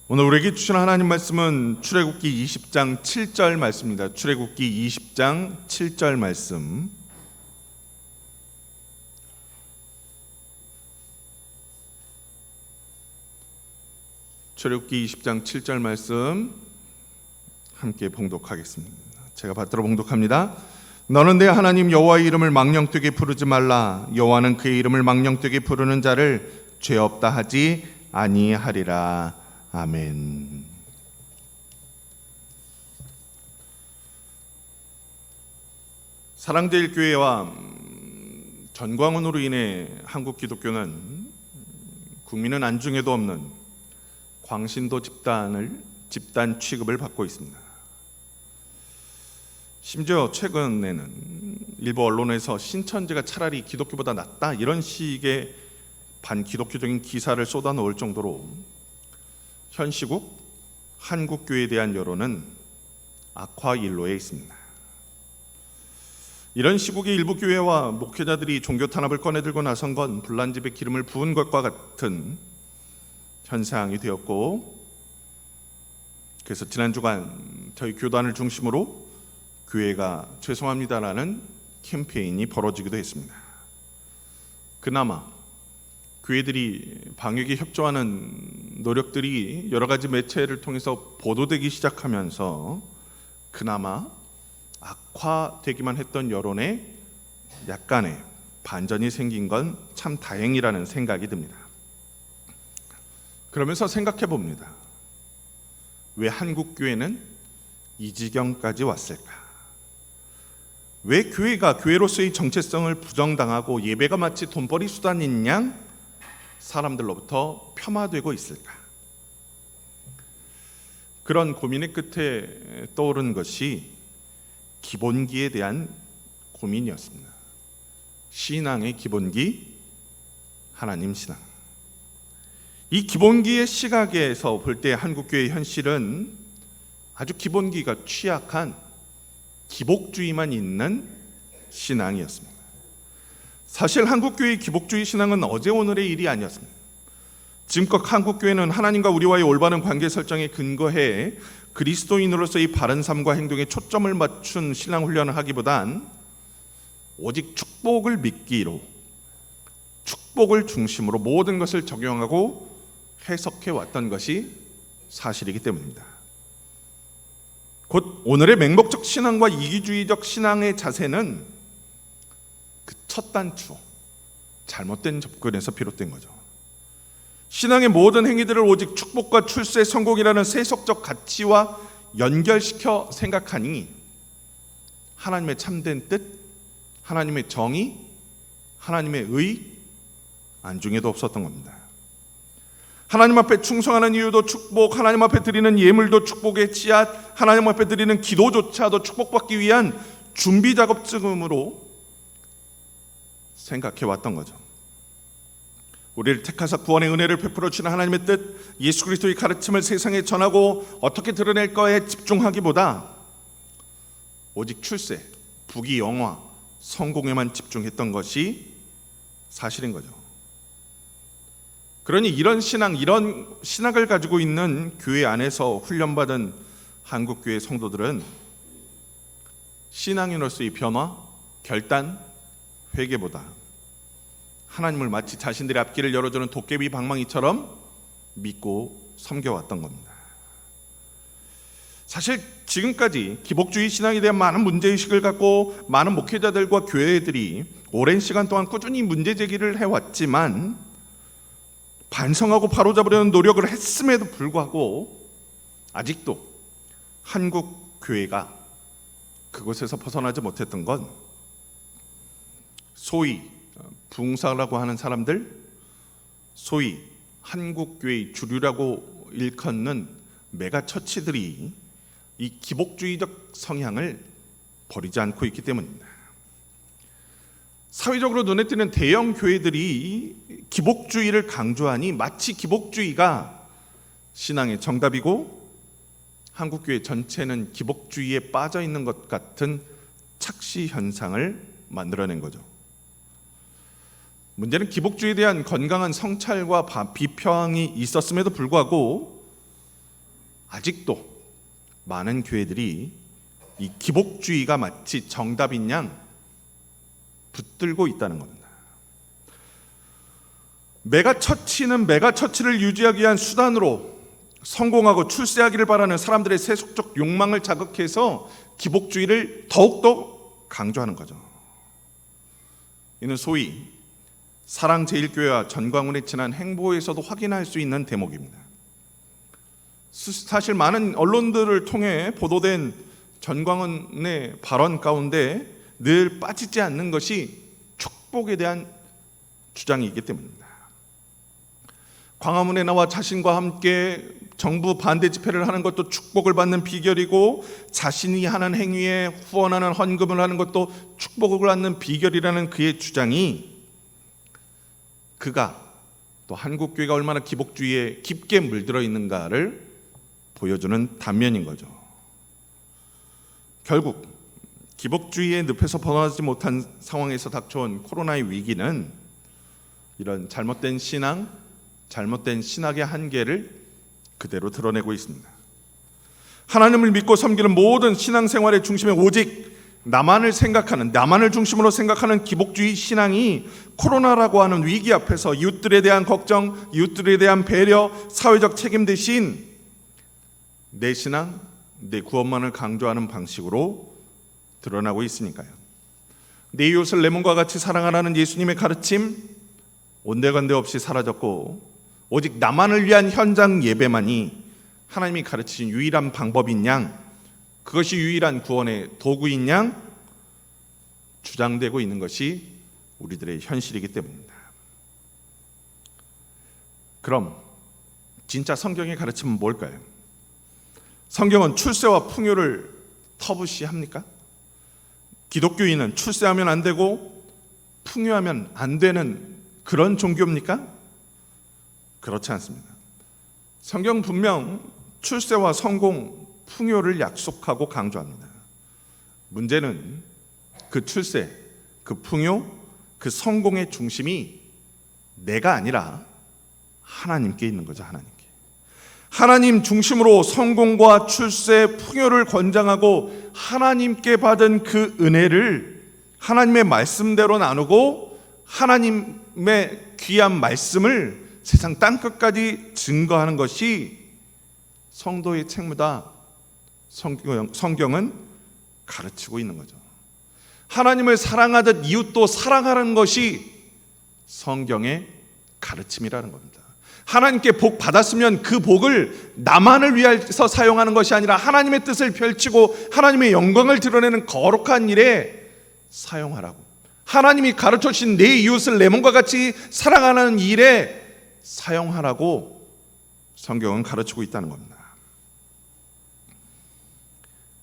오늘 우리에게 주신 하나님 말씀은 출애굽기 20장 7절 말씀입니다. 출애굽기 20장 7절 말씀. 출애굽기 20장 7절 말씀 함께 봉독하겠습니다. 제가 받들어 봉독합니다. 너는 내 하나님 여호와의 이름을 망령되게 부르지 말라. 여호와는 그의 이름을 망령되게 부르는 자를 죄 없다 하지 아니하리라. 아멘. 사랑제일교회와 전광훈으로 인해 한국 기독교는 국민은 안중에도 없는 광신도 집단 취급을 받고 있습니다. 심지어 최근에는 일부 언론에서 신천지가 차라리 기독교보다 낫다 이런 식의 반기독교적인 기사를 쏟아놓을 정도로 현 시국 한국교회에 대한 여론은 악화일로에 있습니다. 이런 시국의 일부 교회와 목회자들이 종교 탄압을 꺼내들고 나선 건 불난집에 기름을 부은 것과 같은 현상이 되었고, 그래서 지난 주간 저희 교단을 중심으로 교회가 죄송합니다라는 캠페인이 벌어지기도 했습니다. 그나마 교회들이 방역에 협조하는 노력들이 여러 가지 매체를 통해서 보도되기 시작하면서 그나마 악화되기만 했던 여론에 약간의 반전이 생긴 건 참 다행이라는 생각이 듭니다. 그러면서 생각해 봅니다. 왜 한국 교회는 이 지경까지 왔을까? 왜 교회가 교회로서의 정체성을 부정당하고 예배가 마치 돈벌이 수단인 양 사람들로부터 폄하되고 있을까? 그런 고민의 끝에 떠오른 것이 기본기에 대한 고민이었습니다. 신앙의 기본기, 하나님 신앙. 이 기본기의 시각에서 볼 때 한국교회의 현실은 아주 기본기가 취약한 기복주의만 있는 신앙이었습니다. 사실 한국교회의 기복주의 신앙은 어제 오늘의 일이 아니었습니다. 지금껏 한국교회는 하나님과 우리와의 올바른 관계 설정에 근거해 그리스도인으로서의 바른 삶과 행동에 초점을 맞춘 신앙 훈련을 하기보단 오직 축복을 믿기로, 축복을 중심으로 모든 것을 적용하고 해석해 왔던 것이 사실이기 때문입니다. 곧 오늘의 맹목적 신앙과 이기주의적 신앙의 자세는 그 첫 단추, 잘못된 접근에서 비롯된 거죠. 신앙의 모든 행위들을 오직 축복과 출세, 성공이라는 세속적 가치와 연결시켜 생각하니 하나님의 참된 뜻, 하나님의 정의, 하나님의 의 안중에도 없었던 겁니다. 하나님 앞에 충성하는 이유도 축복, 하나님 앞에 드리는 예물도 축복의 씨앗, 하나님 앞에 드리는 기도조차도 축복받기 위한 준비 작업쯤으로 생각해 왔던 거죠. 우리를 택하사 구원의 은혜를 베풀어 주시는 하나님의 뜻, 예수 그리스도의 가르침을 세상에 전하고 어떻게 드러낼 거에 집중하기보다 오직 출세, 부귀 영화, 성공에만 집중했던 것이 사실인 거죠. 그러니 이런 신학을 가지고 있는 교회 안에서 훈련받은 한국교회 성도들은 신앙인으로서의 변화, 결단, 회개보다 하나님을 마치 자신들의 앞길을 열어주는 도깨비 방망이처럼 믿고 섬겨왔던 겁니다. 사실 지금까지 기복주의 신앙에 대한 많은 문제의식을 갖고 많은 목회자들과 교회들이 오랜 시간 동안 꾸준히 문제 제기를 해왔지만 반성하고 바로잡으려는 노력을 했음에도 불구하고 아직도 한국 교회가 그곳에서 벗어나지 못했던 건 소위 붕사라고 하는 사람들, 소위 한국교회의 주류라고 일컫는 메가처치들이 이 기복주의적 성향을 버리지 않고 있기 때문입니다. 사회적으로 눈에 띄는 대형 교회들이 기복주의를 강조하니 마치 기복주의가 신앙의 정답이고 한국교회 전체는 기복주의에 빠져 있는 것 같은 착시 현상을 만들어낸 거죠. 문제는 기복주의에 대한 건강한 성찰과 비평이 있었음에도 불구하고 아직도 많은 교회들이 이 기복주의가 마치 정답인 양 붙들고 있다는 겁니다. 메가처치는 메가처치를 유지하기 위한 수단으로 성공하고 출세하기를 바라는 사람들의 세속적 욕망을 자극해서 기복주의를 더욱더 강조하는 거죠. 이는 소위 사랑제일교회와 전광훈의 지난 행보에서도 확인할 수 있는 대목입니다. 사실 많은 언론들을 통해 보도된 전광훈의 발언 가운데 늘 빠지지 않는 것이 축복에 대한 주장이기 때문입니다. 광화문에 나와 자신과 함께 정부 반대 집회를 하는 것도 축복을 받는 비결이고, 자신이 하는 행위에 후원하는 헌금을 하는 것도 축복을 받는 비결이라는 그의 주장이, 그가 또 한국교회가 얼마나 기복주의에 깊게 물들어 있는가를 보여주는 단면인 거죠. 결국 기복주의의 늪에서 벗어나지 못한 상황에서 닥쳐온 코로나의 위기는 이런 잘못된 신앙, 잘못된 신학의 한계를 그대로 드러내고 있습니다. 하나님을 믿고 섬기는 모든 신앙생활의 중심에 오직 나만을 생각하는, 나만을 중심으로 생각하는 기복주의 신앙이 코로나라고 하는 위기 앞에서 이웃들에 대한 걱정, 이웃들에 대한 배려, 사회적 책임 대신 내 신앙, 내 구원만을 강조하는 방식으로 드러나고 있으니까요. 내 이웃을 내 몸과 같이 사랑하라는 예수님의 가르침 온데간데 없이 사라졌고, 오직 나만을 위한 현장 예배만이 하나님이 가르치신 유일한 방법인 양, 그것이 유일한 구원의 도구인 양 주장되고 있는 것이 우리들의 현실이기 때문입니다. 그럼 진짜 성경의 가르침은 뭘까요? 성경은 출세와 풍요를 터부시합니까? 기독교인은 출세하면 안 되고 풍요하면 안 되는 그런 종교입니까? 그렇지 않습니다. 성경 분명 출세와 성공, 풍요를 약속하고 강조합니다. 문제는 그 출세, 그 풍요, 그 성공의 중심이 내가 아니라 하나님께 있는 거죠. 하나님께. 하나님 중심으로 성공과 출세, 풍요를 권장하고 하나님께 받은 그 은혜를 하나님의 말씀대로 나누고 하나님의 귀한 말씀을 세상 땅끝까지 증거하는 것이 성도의 책무다. 성경은 가르치고 있는 거죠. 하나님을 사랑하듯 이웃도 사랑하는 것이 성경의 가르침이라는 겁니다. 하나님께 복 받았으면 그 복을 나만을 위해서 사용하는 것이 아니라 하나님의 뜻을 펼치고 하나님의 영광을 드러내는 거룩한 일에 사용하라고. 하나님이 가르쳐 주신 내 이웃을 내 몸과 같이 사랑하는 일에 사용하라고 성경은 가르치고 있다는 겁니다.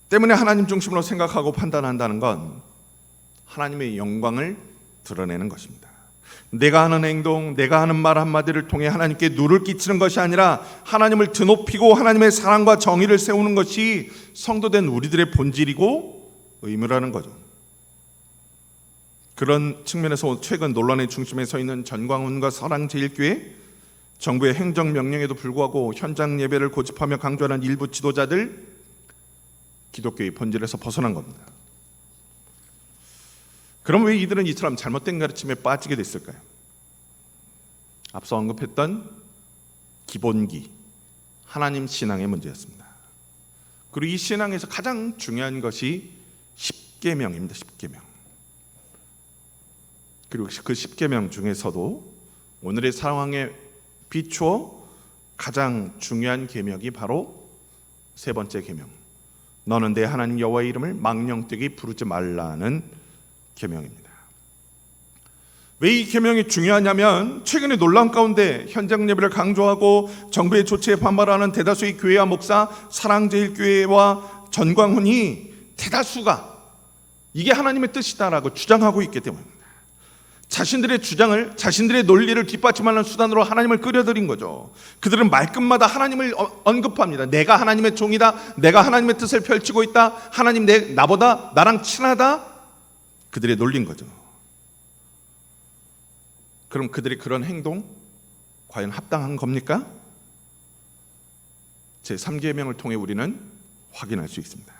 때문에 하나님 중심으로 생각하고 판단한다는 건 하나님의 영광을 드러내는 것입니다. 내가 하는 행동, 내가 하는 말 한마디를 통해 하나님께 누를 끼치는 것이 아니라 하나님을 드높이고 하나님의 사랑과 정의를 세우는 것이 성도된 우리들의 본질이고 의무라는 거죠. 그런 측면에서 최근 논란의 중심에 서 있는 전광훈과 사랑제일교회, 정부의 행정명령에도 불구하고 현장 예배를 고집하며 강조하는 일부 지도자들, 기독교의 본질에서 벗어난 겁니다. 그럼 왜 이들은 이처럼 잘못된 가르침에 빠지게 됐을까요? 앞서 언급했던 기본기, 하나님 신앙의 문제였습니다. 그리고 이 신앙에서 가장 중요한 것이 십계명입니다. 십계명. 그리고 그 십계명 중에서도 오늘의 상황에 비추어 가장 중요한 계명이 바로 세 번째 계명, 너는 내 하나님 여호와의 이름을 망령되게 부르지 말라는 계명입니다. 왜 이 계명이 중요하냐면 최근에 논란 가운데 현장 예배를 강조하고 정부의 조치에 반발하는 대다수의 교회와 목사, 사랑제일교회와 전광훈이 대다수가 이게 하나님의 뜻이다라고 주장하고 있기 때문입니다. 자신들의 주장을, 자신들의 논리를 뒷받침하는 수단으로 하나님을 끌어들인 거죠. 그들은 말끝마다 하나님을 언급합니다. 내가 하나님의 종이다. 내가 하나님의 뜻을 펼치고 있다. 하나님 나보다 나랑 친하다. 그들의 논리인 거죠. 그럼 그들의 그런 행동 과연 합당한 겁니까? 제3계명을 통해 우리는 확인할 수 있습니다.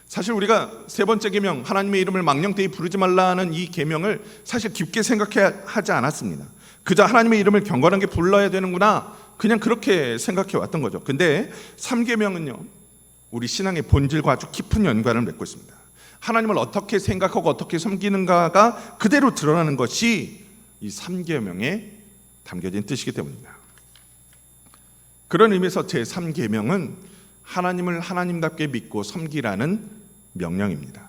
사실 우리가 세 번째 계명, 하나님의 이름을 망령되이 부르지 말라는 이 계명을 사실 깊게 생각하지 않았습니다. 그저 하나님의 이름을 경건하게 불러야 되는구나, 그냥 그렇게 생각해 왔던 거죠. 근데 3계명은요, 우리 신앙의 본질과 아주 깊은 연관을 맺고 있습니다. 하나님을 어떻게 생각하고 어떻게 섬기는가가 그대로 드러나는 것이 이 3계명에 담겨진 뜻이기 때문입니다. 그런 의미에서 제3계명은 하나님을 하나님답게 믿고 섬기라는 명령입니다.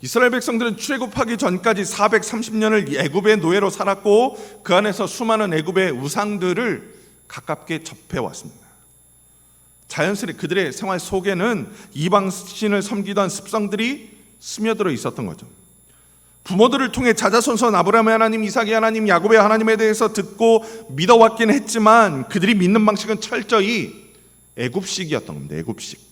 이스라엘 백성들은 출애굽하기 전까지 430년을 애굽의 노예로 살았고 그 안에서 수많은 애굽의 우상들을 가깝게 접해왔습니다. 자연스레 그들의 생활 속에는 이방신을 섬기던 습성들이 스며들어 있었던 거죠. 부모들을 통해 자자손손 아브라함의 하나님, 이삭의 하나님, 야곱의 하나님에 대해서 듣고 믿어왔긴 했지만 그들이 믿는 방식은 철저히 애굽식이었던 겁니다. 애굽식.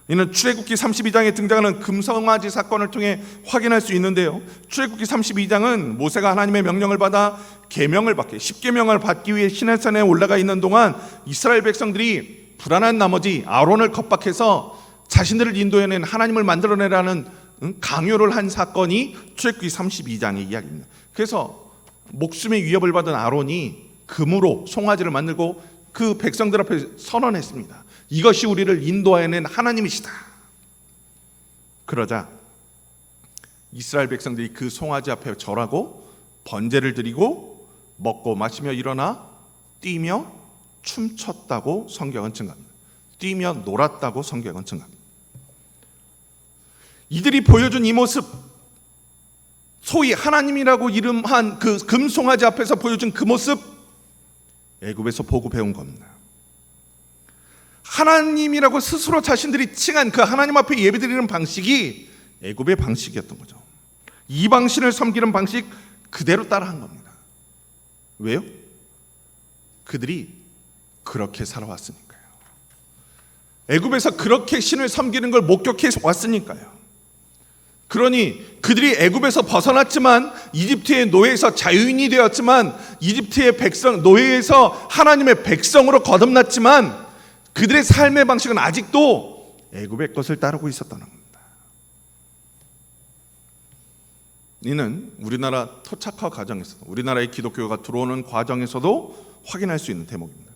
이는 출애굽기 32장에 등장하는 금송아지 사건을 통해 확인할 수 있는데요, 출애굽기 32장은 모세가 하나님의 명령을 받아 계명을 받기, 10계명을 받기 위해 시내산에 올라가 있는 동안 이스라엘 백성들이 불안한 나머지 아론을 겁박해서 자신들을 인도해낸 하나님을 만들어내라는 강요를 한 사건이 출애굽기 32장의 이야기입니다. 그래서 목숨의 위협을 받은 아론이 금으로 송아지를 만들고 그 백성들 앞에 선언했습니다. 이것이 우리를 인도해낸 하나님이시다. 그러자 이스라엘 백성들이 그 송아지 앞에 절하고 번제를 드리고 먹고 마시며 일어나 뛰며 춤췄다고 성경은 증가합니다. 뛰며 놀았다고 성경은 증가합니다. 이들이 보여준 이 모습, 소위 하나님이라고 이름한 그 금송아지 앞에서 보여준 그 모습, 애굽에서 보고 배운 겁니다. 하나님이라고 스스로 자신들이 칭한 그 하나님 앞에 예배드리는 방식이 애굽의 방식이었던 거죠. 이방신을 섬기는 방식 그대로 따라한 겁니다. 왜요? 그들이 그렇게 살아왔으니까요. 애굽에서 그렇게 신을 섬기는 걸 목격해 왔으니까요. 그러니 그들이 애굽에서 벗어났지만, 이집트의 노예에서 자유인이 되었지만, 이집트의 백성, 노예에서 하나님의 백성으로 거듭났지만 그들의 삶의 방식은 아직도 애굽의 것을 따르고 있었다는 겁니다. 이는 우리나라 토착화 과정에서도, 우리나라의 기독교가 들어오는 과정에서도 확인할 수 있는 대목입니다.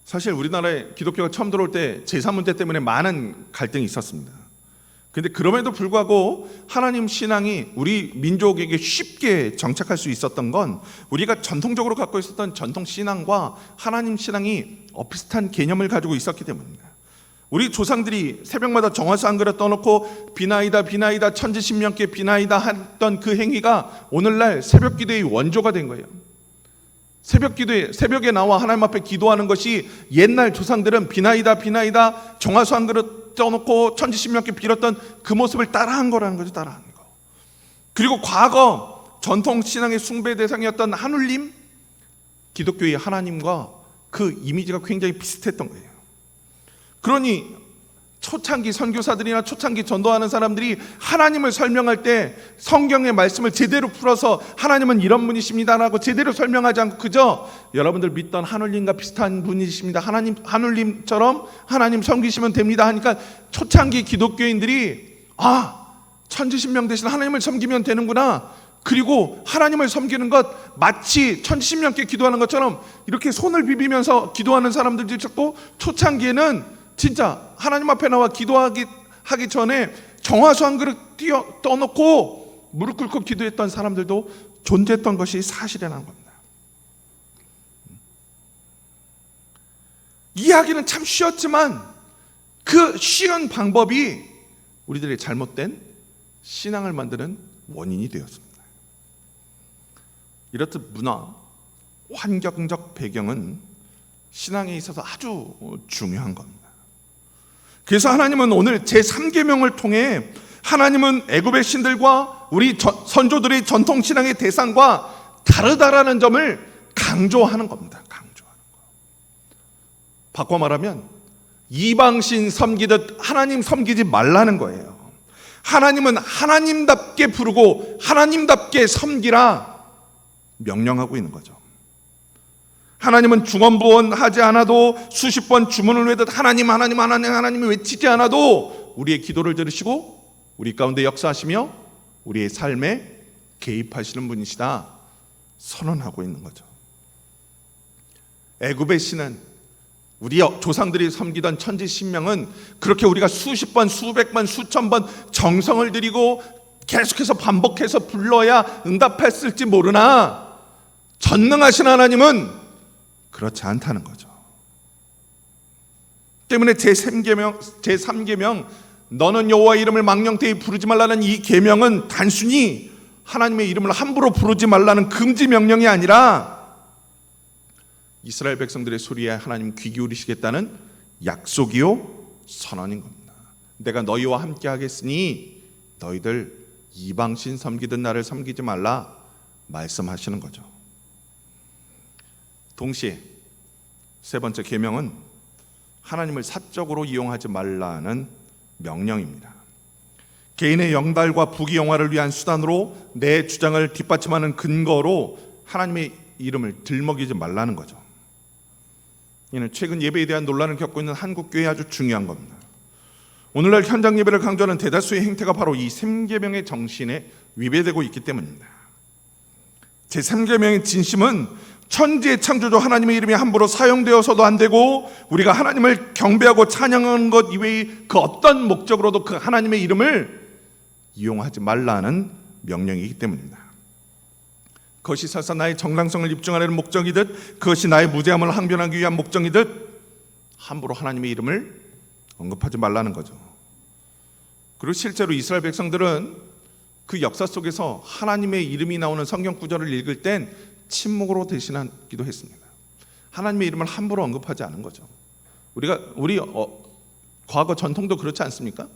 사실 우리나라에 기독교가 처음 들어올 때 제사 문제 때문에 많은 갈등이 있었습니다. 그런데 그럼에도 불구하고 하나님 신앙이 우리 민족에게 쉽게 정착할 수 있었던 건 우리가 전통적으로 갖고 있었던 전통 신앙과 하나님 신앙이 비슷한 개념을 가지고 있었기 때문입니다. 우리 조상들이 새벽마다 정화수 한 그릇 떠놓고 비나이다 비나이다 천지신명께 비나이다 했던 그 행위가 오늘날 새벽 기도의 원조가 된 거예요. 새벽 기도에, 새벽에 나와 하나님 앞에 기도하는 것이 옛날 조상들은 비나이다 비나이다 정화수 한 그릇 떠놓고 천지신명께 빌었던 그 모습을 따라한 거라는 거죠. 따라한 거. 그리고 과거 전통신앙의 숭배 대상이었던 하늘님, 기독교의 하나님과 그 이미지가 굉장히 비슷했던 거예요. 그러니 초창기 선교사들이나 초창기 전도하는 사람들이 하나님을 설명할 때 성경의 말씀을 제대로 풀어서 하나님은 이런 분이십니다라고 제대로 설명하지 않고 그저 여러분들 믿던 하늘님과 비슷한 분이십니다, 하늘님처럼 하나님 섬기시면 됩니다 하니까 초창기 기독교인들이 천지신명 대신 하나님을 섬기면 되는구나, 그리고 하나님을 섬기는 것 마치 천지신명께 기도하는 것처럼 이렇게 손을 비비면서 기도하는 사람들도 있었고, 초창기에는 진짜 하나님 앞에 나와 기도하기 전에 정화수 한 그릇 떠놓고 무릎 꿇고 기도했던 사람들도 존재했던 것이 사실이라는 겁니다. 이해하기는 참 쉬웠지만 그 쉬운 방법이 우리들의 잘못된 신앙을 만드는 원인이 되었습니다. 이렇듯 문화, 환경적 배경은 신앙에 있어서 아주 중요한 겁니다. 그래서 하나님은 오늘 제3계명을 통해 하나님은 애굽의 신들과 우리 선조들의 전통신앙의 대상과 다르다라는 점을 강조하는 겁니다. 강조하는 거. 바꿔 말하면 이방신 섬기듯 하나님 섬기지 말라는 거예요. 하나님은 하나님답게 부르고 하나님답게 섬기라 명령하고 있는 거죠. 하나님은 중언부언하지 않아도 수십 번 주문을 외듯 하나님 하나님 하나님 하나님을 외치지 않아도 우리의 기도를 들으시고 우리 가운데 역사하시며 우리의 삶에 개입하시는 분이시다 선언하고 있는 거죠. 애굽의 신은, 우리 조상들이 섬기던 천지 신명은 그렇게 우리가 수십 번, 수백 번, 수천 번 정성을 들이고 계속해서 반복해서 불러야 응답했을지 모르나 전능하신 하나님은 그렇지 않다는 거죠. 때문에 제3계명 너는 여호와의 이름을 망령되이 부르지 말라는 이 계명은 단순히 하나님의 이름을 함부로 부르지 말라는 금지 명령이 아니라 이스라엘 백성들의 소리에 하나님 귀 기울이시겠다는 약속이요 선언인 겁니다. 내가 너희와 함께 하겠으니 너희들 이방신 섬기든 나를 섬기지 말라 말씀하시는 거죠. 동시에 세 번째 계명은 하나님을 사적으로 이용하지 말라는 명령입니다. 개인의 영달과 부귀영화를 위한 수단으로 내 주장을 뒷받침하는 근거로 하나님의 이름을 들먹이지 말라는 거죠. 이는 최근 예배에 대한 논란을 겪고 있는 한국교회에 아주 중요한 겁니다. 오늘날 현장 예배를 강조하는 대다수의 행태가 바로 이 삼계명의 정신에 위배되고 있기 때문입니다. 제3계명의 진심은 천지의 창조주 하나님의 이름이 함부로 사용되어서도 안 되고 우리가 하나님을 경배하고 찬양하는 것 이외의 그 어떤 목적으로도 그 하나님의 이름을 이용하지 말라는 명령이기 때문입니다. 그것이 설사 나의 정당성을 입증하려는 목적이듯 그것이 나의 무죄함을 항변하기 위한 목적이듯 함부로 하나님의 이름을 언급하지 말라는 거죠. 그리고 실제로 이스라엘 백성들은 그 역사 속에서 하나님의 이름이 나오는 성경 구절을 읽을 땐 침묵으로 대신하기도 했습니다. 하나님의 이름을 함부로 언급하지 않은 거죠. 우리 과거 전통도 그렇지 않습니까?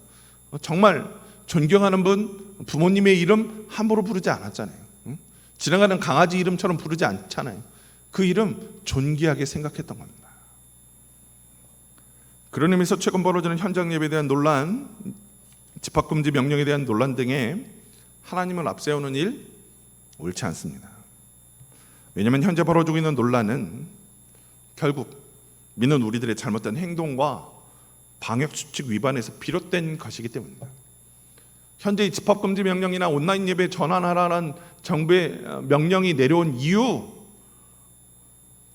정말 존경하는 분, 부모님의 이름 함부로 부르지 않았잖아요. 지나가는 강아지 이름처럼 부르지 않잖아요. 그 이름 존귀하게 생각했던 겁니다. 그런 의미에서 최근 벌어지는 현장 예배에 대한 논란, 집합금지 명령에 대한 논란 등에 하나님을 앞세우는 일 옳지 않습니다. 왜냐하면 현재 벌어지고 있는 논란은 결국 믿는 우리들의 잘못된 행동과 방역수칙 위반에서 비롯된 것이기 때문입니다. 현재 이 집합금지 명령이나 온라인 예배 전환하라는 정부의 명령이 내려온 이유,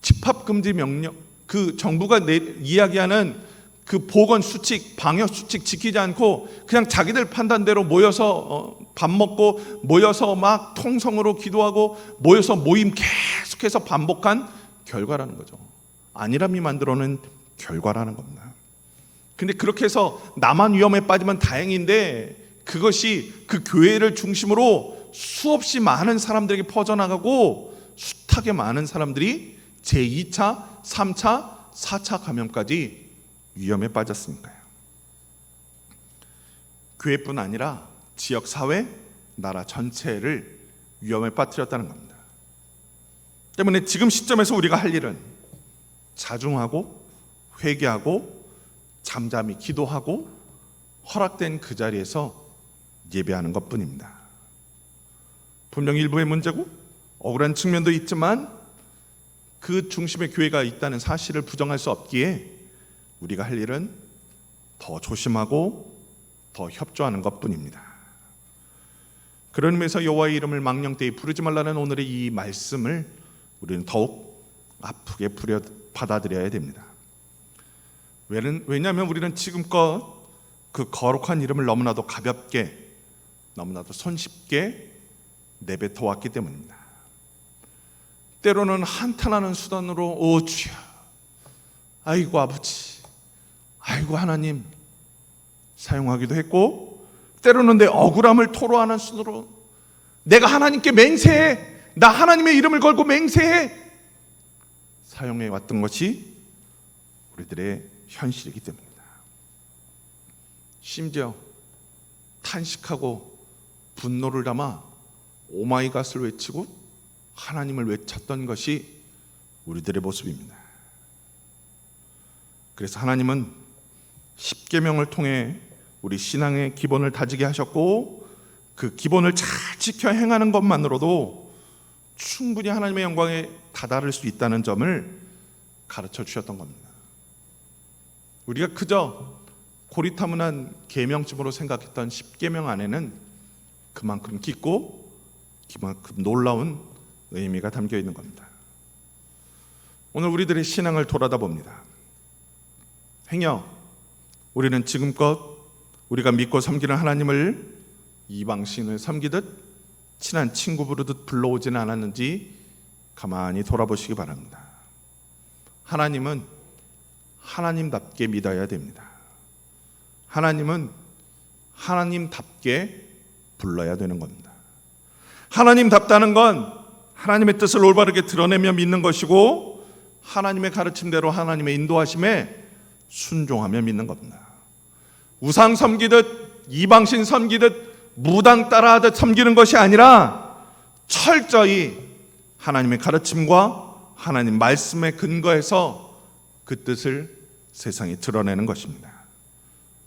집합금지 명령, 그 정부가 이야기하는 그 보건수칙, 방역수칙 지키지 않고 그냥 자기들 판단대로 모여서 밥 먹고 모여서 막 통성으로 기도하고 모여서 모임 계속해서 반복한 결과라는 거죠. 아니람이 만들어낸 결과라는 겁니다. 근데 그렇게 해서 나만 위험에 빠지면 다행인데 그것이 그 교회를 중심으로 수없이 많은 사람들에게 퍼져나가고 숱하게 많은 사람들이 제2차, 3차, 4차 감염까지 위험에 빠졌으니까요. 교회뿐 아니라 지역, 사회, 나라 전체를 위험에 빠뜨렸다는 겁니다. 때문에 지금 시점에서 우리가 할 일은 자중하고 회개하고 잠잠히 기도하고 허락된 그 자리에서 예배하는 것뿐입니다. 분명히 일부의 문제고 억울한 측면도 있지만 그 중심에 교회가 있다는 사실을 부정할 수 없기에 우리가 할 일은 더 조심하고 더 협조하는 것뿐입니다. 그런 의미에서 여호와의 이름을 망령되이 부르지 말라는 오늘의 이 말씀을 우리는 더욱 아프게 받아들여야 됩니다. 왜냐하면 우리는 지금껏 그 거룩한 이름을 너무나도 가볍게, 너무나도 손쉽게 내뱉어 왔기 때문입니다. 때로는 한탄하는 수단으로 오 주여, 아이고 아버지, 아이고 하나님 사용하기도 했고, 때로는 내 억울함을 토로하는 수단으로 내가 하나님께 맹세해, 나 하나님의 이름을 걸고 맹세해 사용해 왔던 것이 우리들의 현실이기 때문입니다. 심지어 탄식하고 분노를 담아 오마이갓을 외치고 하나님을 외쳤던 것이 우리들의 모습입니다. 그래서 하나님은 십계명을 통해 우리 신앙의 기본을 다지게 하셨고 그 기본을 잘 지켜 행하는 것만으로도 충분히 하나님의 영광에 다다를 수 있다는 점을 가르쳐 주셨던 겁니다. 우리가 그저 고리타분한 계명쯤으로 생각했던 10계명 안에는 그만큼 깊고 그만큼 놀라운 의미가 담겨 있는 겁니다. 오늘 우리들의 신앙을 돌아다 봅니다. 행여 우리는 지금껏 우리가 믿고 섬기는 하나님을 이방신을 섬기듯 친한 친구 부르듯 불러오지는 않았는지 가만히 돌아보시기 바랍니다. 하나님은 하나님답게 믿어야 됩니다. 하나님은 하나님답게 불러야 되는 겁니다. 하나님답다는 건 하나님의 뜻을 올바르게 드러내며 믿는 것이고 하나님의 가르침대로 하나님의 인도하심에 순종하며 믿는 겁니다. 우상 섬기듯 이방신 섬기듯 무당 따라하듯 섬기는 것이 아니라 철저히 하나님의 가르침과 하나님 말씀에 근거해서 그 뜻을 세상에 드러내는 것입니다.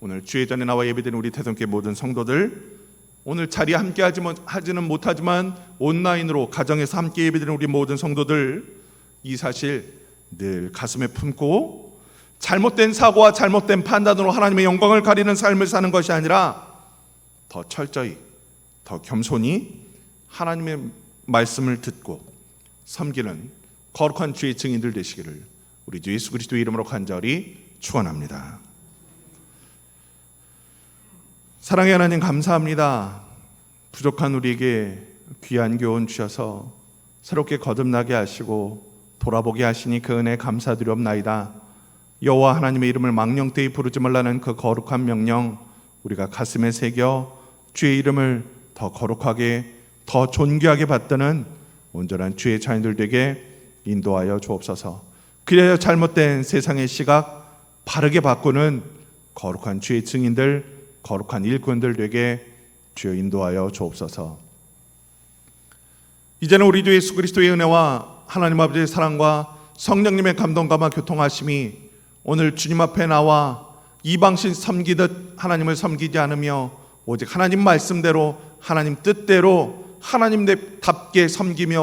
오늘 주의 전에 나와 예배드리는 우리 태동교회 모든 성도들, 오늘 자리에 함께 하지는 못하지만 온라인으로 가정에서 함께 예배드리는 우리 모든 성도들, 이 사실 늘 가슴에 품고 잘못된 사고와 잘못된 판단으로 하나님의 영광을 가리는 삶을 사는 것이 아니라 더 철저히, 더 겸손히 하나님의 말씀을 듣고 섬기는 거룩한 주의 증인들 되시기를 우리 주 예수 그리스도의 이름으로 간절히 축원합니다. 사랑의 하나님, 감사합니다. 부족한 우리에게 귀한 교훈 주셔서 새롭게 거듭나게 하시고 돌아보게 하시니 그 은혜 감사드리옵나이다. 여호와 하나님의 이름을 망령되이 부르지 말라는 그 거룩한 명령, 우리가 가슴에 새겨 주의 이름을 더 거룩하게, 더 존귀하게 받드는 온전한 주의 자녀들 되게 인도하여 주옵소서. 그래야 잘못된 세상의 시각 바르게 바꾸는 거룩한 주의 증인들, 거룩한 일꾼들 되게 주여 인도하여 주옵소서. 이제는 우리 주 예수 그리스도의 은혜와 하나님 아버지의 사랑과 성령님의 감동감화 교통하심이 오늘 주님 앞에 나와 이방신 섬기듯 하나님을 섬기지 않으며 오직 하나님 말씀대로, 하나님 뜻대로 하나님답게 섬기며